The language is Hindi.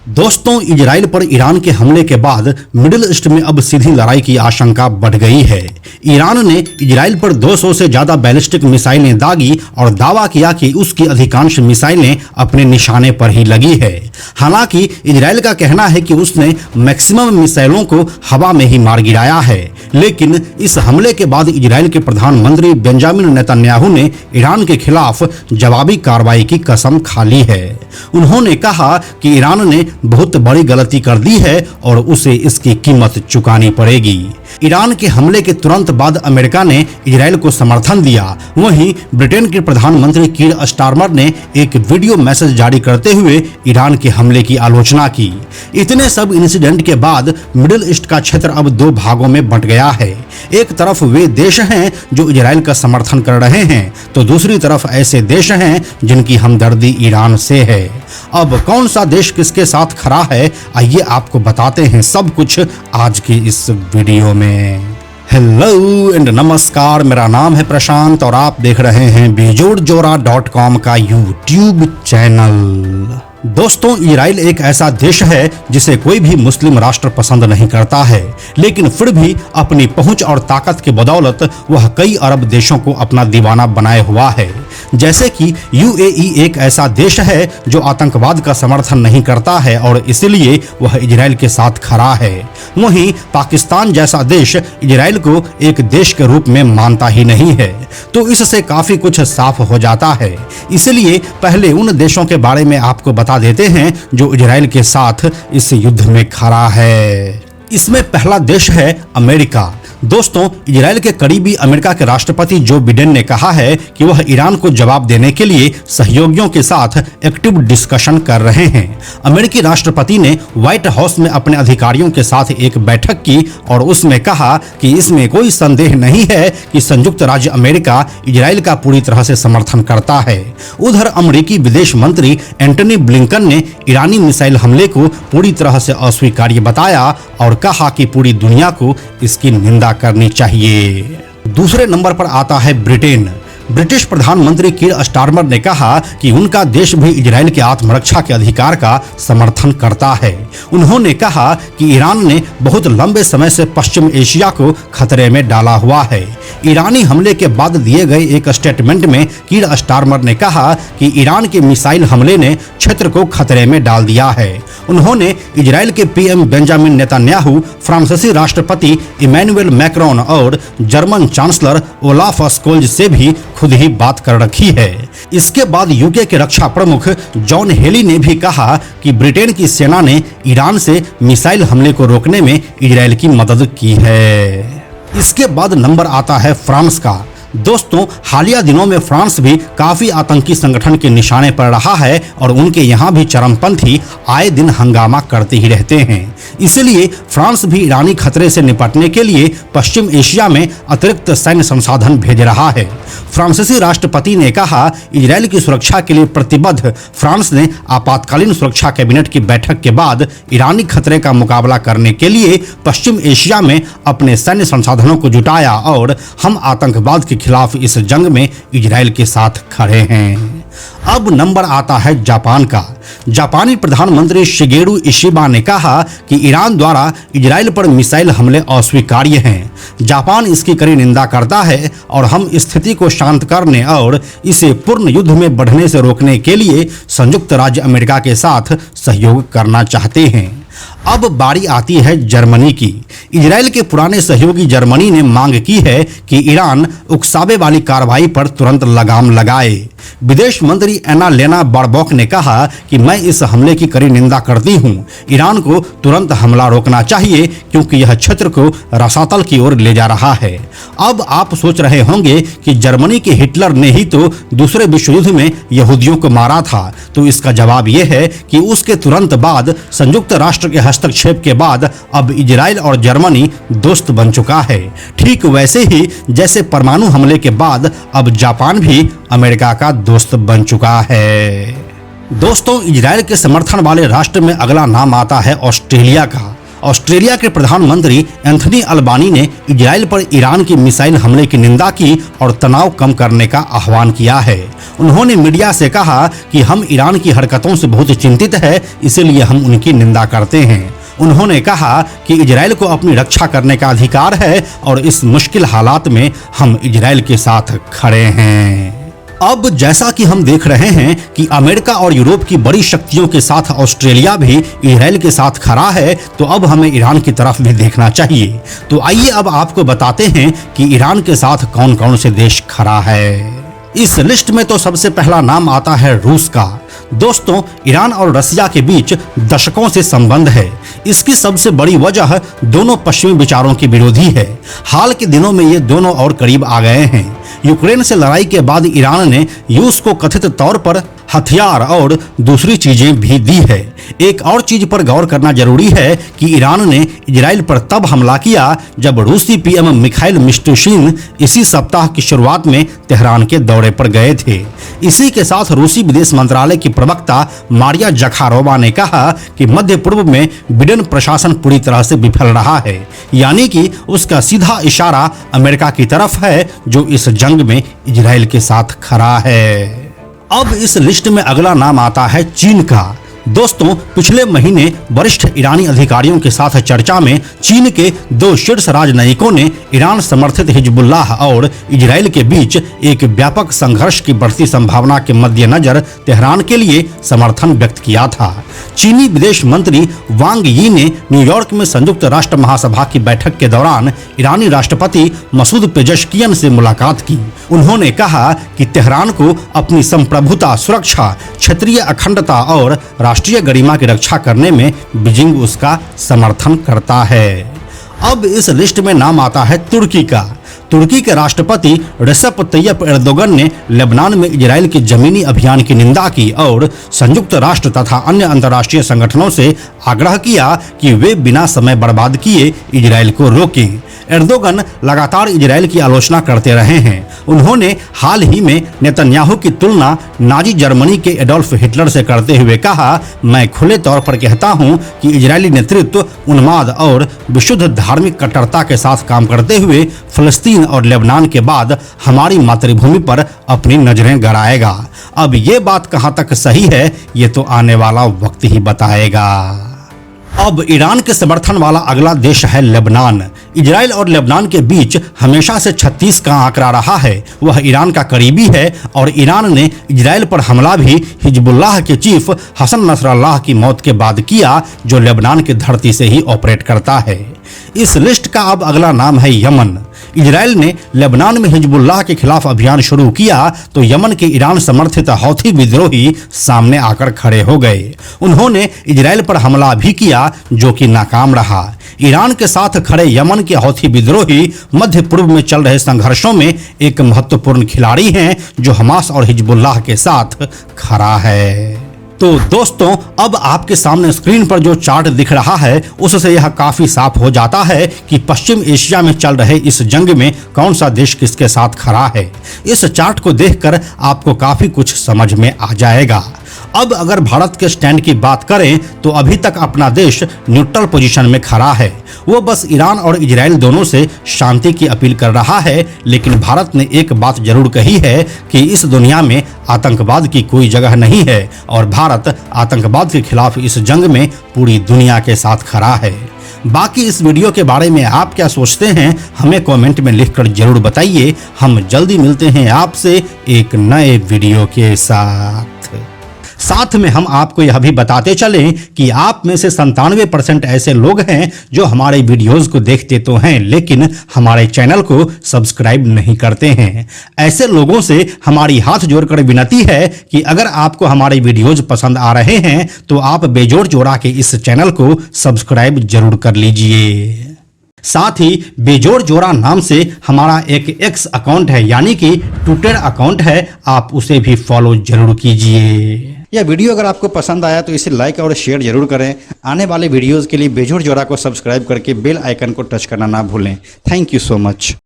दोस्तों, इजराइल पर ईरान के हमले के बाद मिडिल ईस्ट में अब सीधी लड़ाई की आशंका बढ़ गई है। ईरान ने इजराइल पर 200 से ज्यादा बैलिस्टिक मिसाइलें दागी और दावा किया कि उसकी अधिकांश मिसाइलें अपने निशाने पर ही लगी है। हालांकि इजराइल का कहना है कि उसने मैक्सिमम मिसाइलों को हवा में ही मार गिराया है, लेकिन इस हमले के बाद इजराइल के प्रधानमंत्री बेंजामिन नेतन्याहू ने ईरान के खिलाफ जवाबी कार्रवाई की कसम खा ली है। उन्होंने कहा कि ईरान ने बहुत बड़ी गलती कर दी है और उसे इसकी कीमत चुकानी पड़ेगी। ईरान के हमले के तुरंत बाद अमेरिका ने इजराइल को समर्थन दिया। वहीं ब्रिटेन के प्रधानमंत्री कीर स्टारमर ने एक वीडियो मैसेज जारी करते हुए ईरान के हमले की आलोचना की। इतने सब इंसिडेंट के बाद मिडिल ईस्ट का क्षेत्र अब दो भागों में बंट गया है। एक तरफ वे देश हैं जो इजराइल का समर्थन कर रहे हैं, तो दूसरी तरफ ऐसे देश हैं जिनकी हमदर्दी ईरान से है। अब कौन सा देश किसके साथ खड़ा है, आइए आपको बताते हैं सब कुछ आज की इस वीडियो में। हेलो एंड नमस्कार, मेरा नाम है प्रशांत और आप देख रहे हैं बेजोड़जोरा.com का यूट्यूब चैनल। दोस्तों, इजराइल एक ऐसा देश है जिसे कोई भी मुस्लिम राष्ट्र पसंद नहीं करता है, लेकिन फिर भी अपनी पहुंच और ताकत की बदौलत वह कई अरब देशों को अपना दीवाना बनाए हुआ है। जैसे कि यूएई एक ऐसा देश है जो आतंकवाद का समर्थन नहीं करता है और इसलिए वह इजराइल के साथ खड़ा है। वहीं पाकिस्तान जैसा देश इजराइल को एक देश के रूप में मानता ही नहीं है, तो इससे काफी कुछ साफ हो जाता है। इसलिए पहले उन देशों के बारे में आपको बता देते हैं जो इजराइल के साथ इस युद्ध में खड़ा है। इसमें पहला देश है अमेरिका। दोस्तों, इजराइल के करीबी अमेरिका के राष्ट्रपति जो बिडेन ने कहा है कि वह ईरान को जवाब देने के लिए सहयोगियों के साथ एक्टिव डिस्कशन कर रहे हैं। अमेरिकी राष्ट्रपति ने व्हाइट हाउस में अपने अधिकारियों के साथ एक बैठक की और उसमें कहा कि इसमें कोई संदेह नहीं है कि संयुक्त राज्य अमेरिका इजराइल का पूरी तरह से समर्थन करता है। उधर अमेरिकी विदेश मंत्री एंटनी ब्लिंकन ने ईरानी मिसाइल हमले को पूरी तरह से अस्वीकार्य बताया और कहा कि पूरी दुनिया को इसकी निंदा करनी चाहिए। दूसरे नंबर पर आता है ब्रिटेन। ब्रिटिश प्रधानमंत्री कीर स्टारमर ने कहा कि उनका देश भी इजराइल के आत्मरक्षा के अधिकार का समर्थन करता है। उन्होंने कहा कि ईरान ने बहुत लंबे समय से पश्चिम एशिया को खतरे में डाला हुआ है। ईरानी हमले के बाद दिए गए एक स्टेटमेंट में कीर स्टारमर ने कहा कि ईरान के मिसाइल हमले ने क्षेत्र को खतरे में डाल दिया है। उन्होंने इजराइल के पीएम बेंजामिन नेतन्याहू, फ्रांसीसी राष्ट्रपति इमैनुएल मैक्रोन और जर्मन चांसलर ओलाफ स्कोल्ज से भी खुद ही बात कर रखी है। इसके बाद यूके के रक्षा प्रमुख जॉन हेली ने भी कहा कि ब्रिटेन की सेना ने ईरान से मिसाइल हमले को रोकने में इजराइल की मदद की है। इसके बाद नंबर आता है फ्रांस का। दोस्तों, हालिया दिनों में फ्रांस भी काफी आतंकी संगठन के निशाने पर रहा है और उनके यहाँ भी चरमपंथी आए दिन हंगामा करते ही रहते हैं। इसलिए फ्रांस भी ईरानी खतरे से निपटने के लिए पश्चिम एशिया में अतिरिक्त सैन्य संसाधन भेज रहा है। फ्रांसीसी राष्ट्रपति ने कहा, इजराइल की सुरक्षा के लिए प्रतिबद्ध फ्रांस ने आपातकालीन सुरक्षा कैबिनेट की बैठक के बाद ईरानी खतरे का मुकाबला करने के लिए पश्चिम एशिया में अपने सैन्य संसाधनों को जुटाया और हम आतंकवाद के खिलाफ इस जंग में इजराइल के साथ खड़े हैं। अब नंबर आता है जापान का। जापानी प्रधानमंत्री शिगेरू इशिबा ने कहा कि ईरान द्वारा इजराइल पर मिसाइल हमले अस्वीकार्य हैं। जापान इसकी कड़ी निंदा करता है और हम स्थिति को शांत करने और इसे पूर्ण युद्ध में बढ़ने से रोकने के लिए संयुक्त राज्य अमेरिका के साथ सहयोग करना चाहते हैं। अब बारी आती है जर्मनी की। इजराइल के पुराने सहयोगी जर्मनी ने मांग की है कि ईरान उकसावे वाली कार्रवाई पर तुरंत लगाम लगाए। विदेश मंत्री एनालेना बारबॉक ने कहा कि मैं इस हमले की कड़ी निंदा करती हूं। ईरान को तुरंत हमला रोकना चाहिए क्योंकि यह क्षेत्र को रसातल की ओर ले जा रहा है। अब आप सोच रहे होंगे कि जर्मनी के हिटलर ने ही तो दूसरे विश्व युद्ध में यहूदियों को मारा था, तो इसका जवाब यह है कि उसके तुरंत बाद संयुक्त राष्ट्र के हस्तक्षेप के बाद अब इजराइल और जर्मनी दोस्त बन चुका है। ठीक वैसे ही जैसे परमाणु हमले के बाद अब जापान भी अमेरिका का दोस्त बन चुका है। दोस्तों, इजराइल के समर्थन वाले राष्ट्र में अगला नाम आता है ऑस्ट्रेलिया का। ऑस्ट्रेलिया के प्रधानमंत्री एंथनी अल्बानी ने इजराइल पर ईरान की मिसाइल हमले की निंदा की और तनाव कम करने का आह्वान किया है। उन्होंने मीडिया से कहा कि हम ईरान की हरकतों से बहुत चिंतित हैं, इसलिए हम उनकी निंदा करते हैं। उन्होंने कहा कि इजराइल को अपनी रक्षा करने का अधिकार है और इस मुश्किल हालात में हम इजराइल के साथ खड़े हैं। अब जैसा कि हम देख रहे हैं कि अमेरिका और यूरोप की बड़ी शक्तियों के साथ ऑस्ट्रेलिया भी इजराइल के साथ खड़ा है, तो अब हमें ईरान की तरफ भी देखना चाहिए। तो आइए अब आपको बताते हैं कि ईरान के साथ कौन कौन से देश खड़ा है। इस लिस्ट में तो सबसे पहला नाम आता है रूस का। दोस्तों, ईरान और रसिया के बीच दशकों से संबंध है। इसकी सबसे बड़ी वजह दोनों पश्चिमी विचारों के विरोधी है। हाल के दिनों में ये दोनों और करीब आ गए हैं। यूक्रेन से लड़ाई के बाद ईरान ने रूस को कथित तौर पर हथियार और दूसरी चीजें भी दी है। एक और चीज पर गौर करना जरूरी है कि ईरान ने इजराइल पर तब हमला किया जब रूसी पीएम मिखाइल मिशुस्तिन इसी सप्ताह की शुरुआत में तेहरान के दौरे पर गए थे। इसी के साथ रूसी विदेश मंत्रालय की प्रवक्ता मारिया जखारोवा ने कहा कि मध्य पूर्व में बिडेन प्रशासन पूरी तरह से विफल रहा है, यानी कि उसका सीधा इशारा अमेरिका की तरफ है जो इस जंग में इजराइल के साथ खड़ा है। अब इस लिस्ट में अगला नाम आता है चीन का। दोस्तों, पिछले महीने वरिष्ठ ईरानी अधिकारियों के साथ चर्चा में चीन के दो शीर्ष राजनयिकों ने ईरान समर्थित हिजबुल्लाह और इजराइल के बीच एक व्यापक संघर्ष की बढ़ती संभावना के मद्देनजर तेहरान के लिए समर्थन व्यक्त किया था। चीनी विदेश मंत्री वांग यी ने न्यूयॉर्क में संयुक्त राष्ट्र महासभा की बैठक के दौरान ईरानी राष्ट्रपति मसूद पेजेश्कियन से मुलाकात की। उन्होंने कहा कि तेहरान को अपनी संप्रभुता, सुरक्षा, क्षेत्रीय अखंडता और राष्ट्रीय गरिमा की रक्षा करने में बीजिंग उसका समर्थन करता है। अब इस लिस्ट में नाम आता है तुर्की का। तुर्की के राष्ट्रपति रेसेप तैयप एर्दोगन ने लेबनान में इजराइल के जमीनी अभियान की निंदा की और संयुक्त राष्ट्र तथा अन्य अंतर्राष्ट्रीय संगठनों से आग्रह किया कि वे बिना समय बर्बाद किए इजराइल को रोकें। एर्दोगन लगातार इजराइल की आलोचना करते रहे हैं। उन्होंने हाल ही में नेतन्याहू की तुलना नाजी जर्मनी के एडोल्फ हिटलर से करते हुए कहा, मैं खुले तौर पर कहता हूं कि इजरायली नेतृत्व उन्माद और विशुद्ध धार्मिक कट्टरता के साथ काम करते हुए फिलिस्तीन और लेबनान के बाद हमारी मातृभूमि पर अपनी नजरें गड़ाएगा। अब ये बात कहां तक सही है, ये तो आने वाला वक्त ही बताएगा। अब ईरान के समर्थन वाला अगला देश है लेबनान। इजराइल और लेबनान के बीच हमेशा से 36 का आंकड़ा रहा है। वह ईरान का करीबी है और ईरान ने इजराइल पर हमला भी हिजबुल्लाह के चीफ हसन नसरल्लाह की मौत के बाद किया, जो लेबनान की धरती से ही ऑपरेट करता है। इस लिस्ट का अब अगला नाम है यमन। इजराइल ने लेबनान में हिजबुल्लाह के खिलाफ अभियान शुरू किया तो यमन के ईरान समर्थित हौथी विद्रोही सामने आकर खड़े हो गए। उन्होंने इजराइल पर हमला भी किया जो कि नाकाम रहा। ईरान के साथ खड़े यमन के हौथी विद्रोही मध्य पूर्व में चल रहे संघर्षों में एक महत्वपूर्ण खिलाड़ी हैं जो हमास और हिजबुल्लाह के साथ खड़ा है। तो दोस्तों, अब आपके सामने स्क्रीन पर जो चार्ट दिख रहा है उससे यह काफी साफ हो जाता है कि पश्चिम एशिया में चल रहे इस जंग में कौन सा देश किसके साथ खड़ा है। इस चार्ट को देखकर आपको काफी कुछ समझ में आ जाएगा। अब अगर भारत के स्टैंड की बात करें तो अभी तक अपना देश न्यूट्रल पोजीशन में खड़ा है। वो बस ईरान और इजराइल दोनों से शांति की अपील कर रहा है, लेकिन भारत ने एक बात जरूर कही है कि इस दुनिया में आतंकवाद की कोई जगह नहीं है और भारत आतंकवाद के खिलाफ इस जंग में पूरी दुनिया के साथ खड़ा है। बाकी इस वीडियो के बारे में आप क्या सोचते हैं हमें कमेंट में लिखकर जरूर बताइए। हम जल्दी मिलते हैं आपसे एक नए वीडियो के साथ में हम आपको यह भी बताते चलें कि आप में से 97% ऐसे लोग हैं जो हमारे वीडियोस को देखते तो हैं लेकिन हमारे चैनल को सब्सक्राइब नहीं करते हैं। ऐसे लोगों से हमारी हाथ जोड़कर विनती है कि अगर आपको हमारे वीडियोस पसंद आ रहे हैं तो आप बेजोड़ जोड़ा के इस चैनल को सब्सक्राइब जरूर कर लीजिए। साथ ही बेजोड़ जोड़ा नाम से हमारा एक एक्स अकाउंट है, यानी कि ट्विटर अकाउंट है, आप उसे भी फॉलो जरूर कीजिए। यह वीडियो अगर आपको पसंद आया तो इसे लाइक और शेयर जरूर करें। आने वाले वीडियोस के लिए बेजोड़ जोड़ा को सब्सक्राइब करके बेल आइकन को टच करना ना भूलें। Thank you so much.